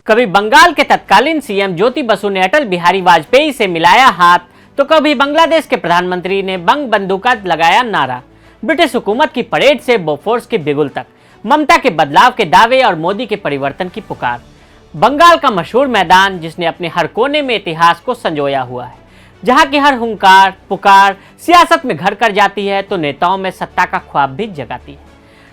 कभी बंगाल के तत्कालीन सीएम ज्योति बसु ने अटल बिहारी वाजपेयी से मिलाया हाथ, तो कभी बांग्लादेश के प्रधानमंत्री ने बंग बंधु का लगाया नारा। ब्रिटिश हुकूमत की परेड से बोफोर्स की बिगुल तक, ममता के बदलाव के दावे और मोदी के परिवर्तन की पुकार। बंगाल का मशहूर मैदान जिसने अपने हर कोने में इतिहास को संजोया हुआ है, जहां की हर हुंकार पुकार सियासत में घर कर जाती है तो नेताओं में सत्ता का ख्वाब भी जगाती है।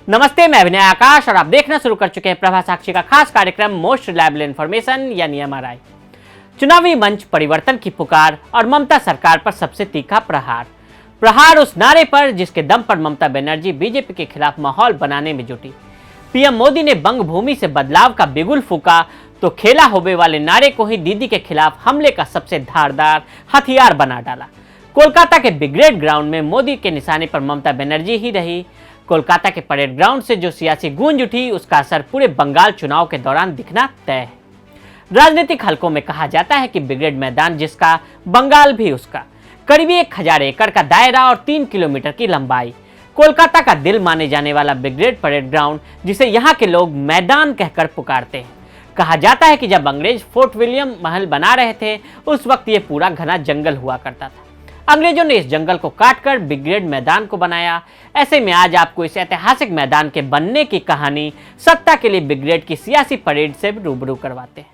नमस्ते, मैं अभिनय आकाश और आप देखना शुरू कर चुके हैं प्रभा साक्षी का खास कार्यक्रम मोस्ट रिलायबल इन्फॉर्मेशन यानी MRI। चुनावी मंच, परिवर्तन की पुकार और ममता सरकार पर सबसे तीखा प्रहार उस नारे पर जिसके दम पर ममता बनर्जी बीजेपी के खिलाफ माहौल बनाने में जुटी। पीएम मोदी ने बंग भूमि से बदलाव का बिगुल फूका तो खेला होबे वाले नारे को ही दीदी के खिलाफ हमले का सबसे धारदार हथियार बना डाला। कोलकाता के ब्रिगेड ग्राउंड में मोदी के निशाने पर ममता बनर्जी ही रही। कोलकाता के परेड ग्राउंड से जो सियासी गूंज उठी, उसका असर पूरे बंगाल चुनाव के दौरान दिखना तय है। राजनीतिक हलकों में कहा जाता है कि ब्रिगेड मैदान जिसका, बंगाल भी उसका। करीब 1000 एकड़ का दायरा और 3 किलोमीटर की लंबाई, कोलकाता का दिल माने जाने वाला ब्रिगेड परेड ग्राउंड, जिसे यहाँ के लोग मैदान कहकर पुकारते हैं। कहा जाता है कि जब अंग्रेज फोर्ट विलियम महल बना रहे थे, उस वक्त ये पूरा घना जंगल हुआ करता था। अंग्रेजों ने इस जंगल को काटकर ब्रिगेड मैदान को बनाया। ऐसे में आज आपको इस ऐतिहासिक मैदान के बनने की कहानी सत्ता के लिए ब्रिगेड की सियासी परेड से रूबरू करवाते हैं।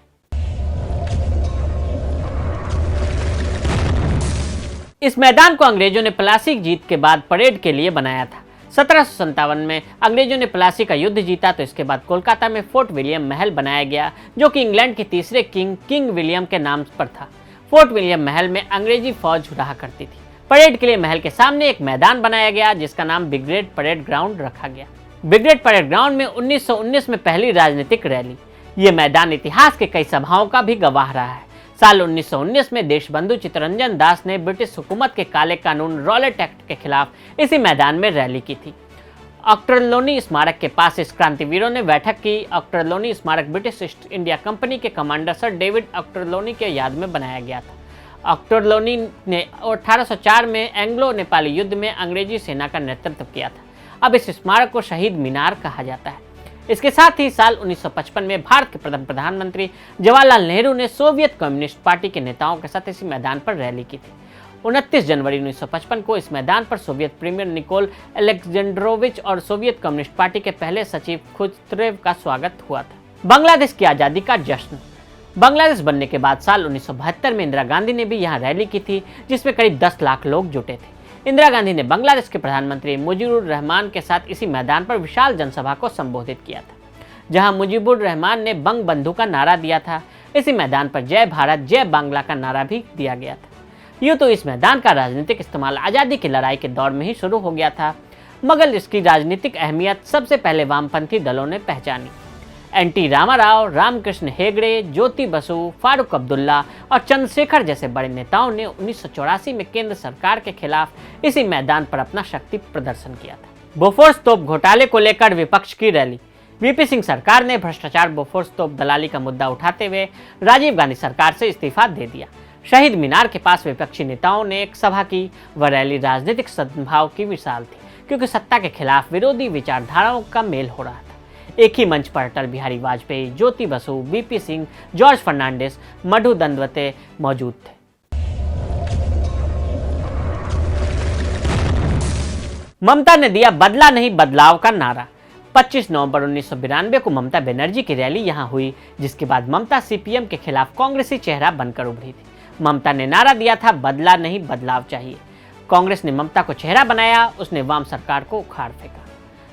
इस मैदान को अंग्रेजों ने प्लासी जीत के बाद परेड के लिए बनाया था। 1757 में अंग्रेजों ने प्लासी का युद्ध जीता तो इसके बाद कोलकाता में फोर्ट विलियम महल बनाया गया, जो कि इंग्लैंड के तीसरे किंग विलियम के नाम पर था। फोर्ट विलियम महल में अंग्रेजी फौज रहा करती थी। परेड के लिए महल के सामने एक मैदान बनाया गया जिसका नाम ब्रिगेड परेड ग्राउंड रखा गया। ब्रिगेड परेड ग्राउंड में 1919 में पहली राजनीतिक रैली। ये मैदान इतिहास के कई सभाओं का भी गवाह रहा है। साल 1919 में देशबंधु चित्तरंजन दास ने ब्रिटिश हुकूमत के काले कानून रॉलेट एक्ट के खिलाफ इसी मैदान में रैली की थी। ऑक्टरलोनी स्मारक के पास इस क्रांतिवीरों ने बैठक की। ऑक्टरलोनी स्मारक ब्रिटिश ईस्ट इंडिया कंपनी के कमांडर सर डेविड ऑक्टरलोनी के याद में बनाया गया था। ऑक्टरलोनी ने 1804 में एंग्लो नेपाली युद्ध में अंग्रेजी सेना का नेतृत्व किया था। अब इस स्मारक को शहीद मीनार कहा जाता है। इसके साथ ही साल 1955 में भारत के प्रथम प्रधानमंत्री जवाहरलाल नेहरू ने सोवियत कम्युनिस्ट पार्टी के नेताओं के साथ इसी मैदान पर रैली की थी। 29 जनवरी 1955 को इस मैदान पर सोवियत प्रीमियर निकोल अलेक्जेंड्रोविच और सोवियत कम्युनिस्ट पार्टी के पहले सचिव खुस्रेव का स्वागत हुआ था। बांग्लादेश की आज़ादी का जश्न। बांग्लादेश बनने के बाद साल 1972 में इंदिरा गांधी ने भी यहाँ रैली की थी, जिसमें करीब 10 लाख लोग जुटे थे। इंदिरा गांधी ने बांग्लादेश के प्रधानमंत्री मुजीबुर रहमान के साथ इसी मैदान पर विशाल जनसभा को संबोधित किया था, जहां मुजीबुर रहमान ने बंग बंधु का नारा दिया था। इसी मैदान पर जय भारत जय बांग्ला का नारा भी दिया गया था। यूँ तो इस मैदान का राजनीतिक इस्तेमाल आज़ादी की लड़ाई के दौर में ही शुरू हो गया था, मगर इसकी राजनीतिक अहमियत सबसे पहले वामपंथी दलों ने पहचानी। एनटी रामाराव, रामकृष्ण हेगड़े, ज्योति बसु, फारूक अब्दुल्ला और चंद्रशेखर जैसे बड़े नेताओं ने 1984 में केंद्र सरकार के खिलाफ इसी मैदान पर अपना शक्ति प्रदर्शन किया था। बोफोर्स तोप घोटाले को लेकर विपक्ष की रैली। वीपी सिंह सरकार ने भ्रष्टाचार, बोफोर्स तोप दलाली का मुद्दा उठाते हुए राजीव गांधी सरकार से इस्तीफा दे दिया। शहीद मीनार के पास विपक्षी नेताओं ने एक सभा की। वह रैली राजनीतिक सद्भाव की मिसाल थी, क्योंकि सत्ता के खिलाफ विरोधी विचारधाराओं का मेल हो रहा था। एक ही मंच पर अटल बिहारी वाजपेयी, ज्योति बसु, वीपी सिंह, जॉर्ज फर्नांडिस, मधु दंडवते मौजूद थे। ममता ने दिया बदला नहीं बदलाव का नारा। 25 नवंबर 1992 को ममता बनर्जी की रैली यहां हुई, जिसके बाद ममता सीपीएम के खिलाफ कांग्रेसी चेहरा बनकर उभरी थी। ममता ने नारा दिया था, बदला नहीं बदलाव चाहिए। कांग्रेस ने ममता को चेहरा बनाया, उसने वाम सरकार को उखाड़ फेंका।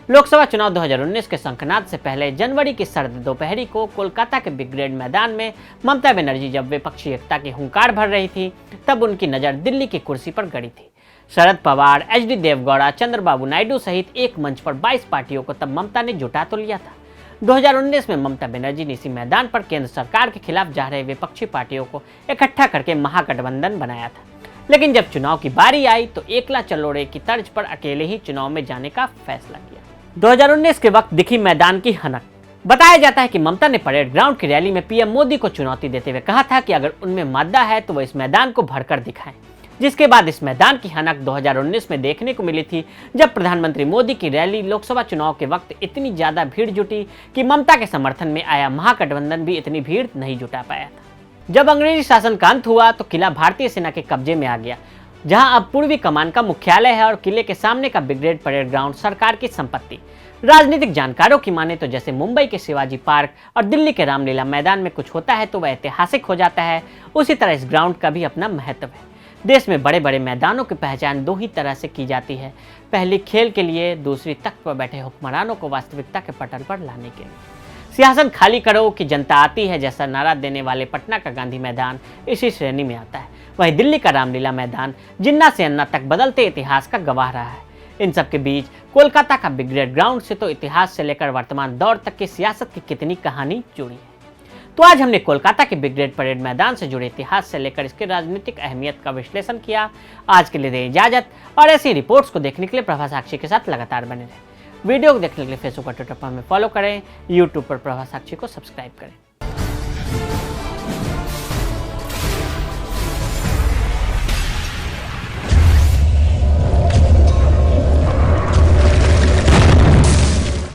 लोकसभा चुनाव 2019 के शंखनाद से पहले जनवरी की सर्द दोपहरी को कोलकाता के ब्रिगेड मैदान में ममता बनर्जी जब विपक्षी एकता की हुंकार भर रही थी, तब उनकी नज़र दिल्ली की कुर्सी पर गड़ी थी। शरद पवार, एचडी देवगौड़ा, चंद्रबाबू नायडू सहित एक मंच पर 22 पार्टियों को तब ममता ने जुटा तो लिया था। 2019 में ममता बनर्जी ने इसी मैदान पर केंद्र सरकार के खिलाफ जा रहे विपक्षी पार्टियों को इकट्ठा करके महागठबंधन बनाया था। लेकिन जब चुनाव की बारी आई तो एकला चलोड़े की तर्ज पर अकेले ही चुनाव में जाने का फैसला किया। 2019 के वक्त दिखी मैदान की हनक। बताया जाता है कि ममता ने परेड ग्राउंड की रैली में पीएम मोदी को चुनौती देते हुए कहा था कि अगर उनमें मादा है तो वह इस मैदान को भरकर दिखाएं। जिसके बाद इस मैदान की हनक 2019 में देखने को मिली थी, जब प्रधानमंत्री मोदी की रैली लोकसभा चुनाव के वक्त इतनी ज्यादा भीड़ जुटी कि ममता के समर्थन में आया महागठबंधन भी इतनी भीड़ नहीं जुटा पाया था। जब अंग्रेजी शासन का अंत हुआ तो किला भारतीय सेना के कब्जे में आ गया, जहां अब पूर्वी कमान का मुख्यालय है और किले के सामने का ब्रिगेड परेड ग्राउंड सरकार की संपत्ति। राजनीतिक जानकारों की माने तो जैसे मुंबई के शिवाजी पार्क और दिल्ली के रामलीला मैदान में कुछ होता है तो वह ऐतिहासिक हो जाता है, उसी तरह इस ग्राउंड का भी अपना महत्व है। देश में बड़े बड़े मैदानों की पहचान दो ही तरह से की जाती है, पहली खेल के लिए, दूसरी तख्त पर बैठे हुक्मरानों को वास्तविकता के पटल पर लाने के लिए। सिंहासन खाली करो कि जनता आती है जैसा नारा देने वाले पटना का गांधी मैदान इसी श्रेणी में आता है। वहीं दिल्ली का रामलीला मैदान जिन्ना से अन्ना तक बदलते इतिहास का गवाह रहा है। इन सब के बीच कोलकाता का ब्रिगेड ग्राउंड से तो इतिहास से लेकर वर्तमान दौर तक की सियासत की कितनी कहानी जुड़ी है। तो आज हमने कोलकाता के ब्रिगेड परेड मैदान से जुड़े इतिहास से लेकर इसकी राजनीतिक अहमियत का विश्लेषण किया। आज के लिए दें इजाजत, और ऐसी रिपोर्ट्स को देखने के लिए प्रभा साक्षी के साथ लगातार बने रहें। वीडियो को देखने के लिए फेसबुक और ट्विटर पर हमें फॉलो करें, यूट्यूब पर प्रभा साक्षी को सब्सक्राइब करें।